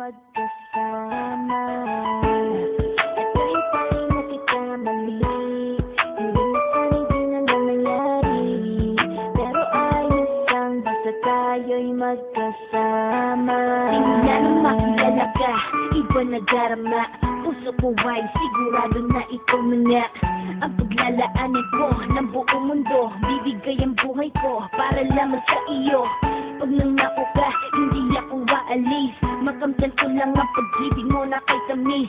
magkasama. At kahit tayo nagkakamali, hindi na sana'y di na lang nangyari. Pero ayos lang basta tayo'y magkasama. Hindi na nang makilala ka, iba nagarama. Puso ko ay sigurado na ikaw na nga ang paglalaanan ko ng buong mundo. Bibigay ang buhay ko para lamang sa iyo. Pag nangako ka, hindi ako waalis. Makamtan ko lang ang pag-ibig mo na kay tamis.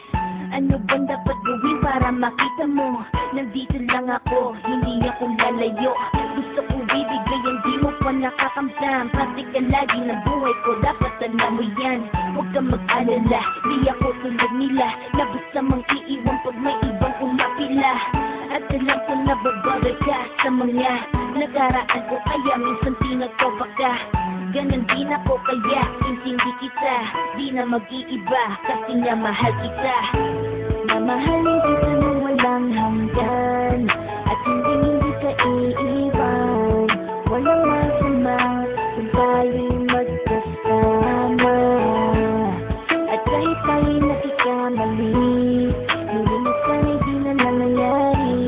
Ano bang dapat gawin para makita mo? Nandito lang ako, hindi ako lalayo. Gusto ko bibigay ang di mo pa nakakamdam. Pati ka lagi ng buhay ko, dapat alam mo yan. Huwag kang mag-alala, di ako tulad nila na basta mang iiwan pag may ibang umapila. At alam ko na babagay ka sa mga nakaraan ko, kaya minsan pinagpaba ka. Ganon din ako kaya intindi kita, di na mag-iiba kasi nga mahal kita. Mamahalin kita nang walang hanggan, at hindi ka iiwan. Walang masama kung tayo'y magkasama. At kahit tayo'y nakikamali, hindi na sana'y di na lang nangyari.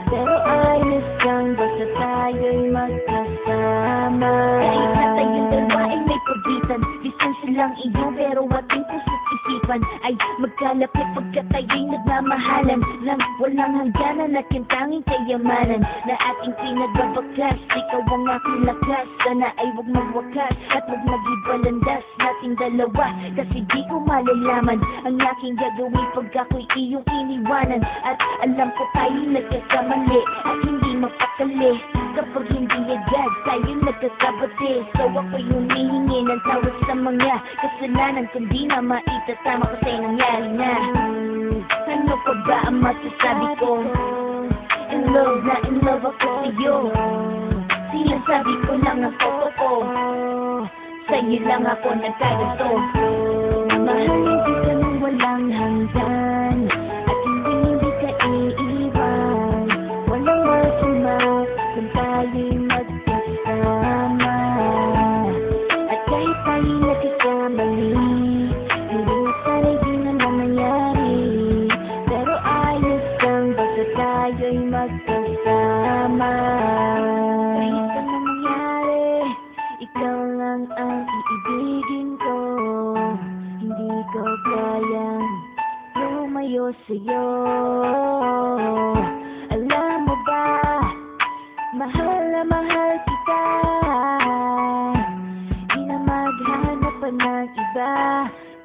Pero ayos lang basta tayo'y magkasama. Kahit na tayong dalawa ay may pagitan, distansya lang iyo pero ating puso't isipan ay magkalapit pagkat tayo'y nagmamahalan ng walang hangganan at yung tanging kayamanan na ating pinagbabakas. Ikaw ang aking lakas, sana ay huwag magwakas at huwag mag-ibalandas nating dalawa. Kasi di ko malalaman ang aking gagawin pag ako'y iyong iniwanan. At alam ko tayo'y nagkakamali at hindi mapakali kapag hindi agad tayo'y nagkakabati. So ako'y humihingi ng tawad sa mga kasalanan kung di na maitatama kasi nangyari na. Ano pa ba ang masasabi ko? In love ako sa'yo. Sinasabi ko lang ang totoo, sa'yo lang ako nagkaganto. Mahalin kita nang walang hanggan, at hindi ka iiwan. Walang masama kung tayo'y magkasama. At kahit tayo'y nagkakamali, hindi na sana'y di na lang nangyari. Pero ayos lang basta tayo'y magkasama. Kahit anong mangyari, ikaw lang ang iibigin ko. Hindi ko kayang lumayo sa'yo. Alam mo ba, mahal na mahal kita. Di na maghanap pa ng iba,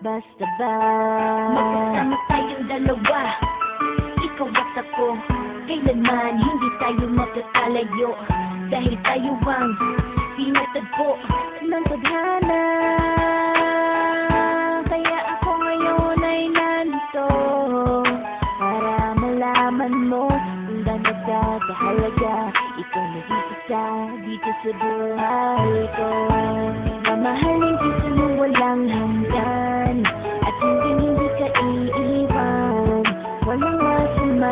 basta ba magkasama tayong dalawa, ikaw at ako. Kailanman hindi tayo magkakalayo, dahil tayo ang pinatagpo ng tadhana. Kaya ako ngayon ay nandito para malaman mo kung gaano ka kahalaga. Ikaw nag-iisa dito sa buhay ko. Mamahalin kita nang walang hanggan, at hindi ka iiwan. Walang masama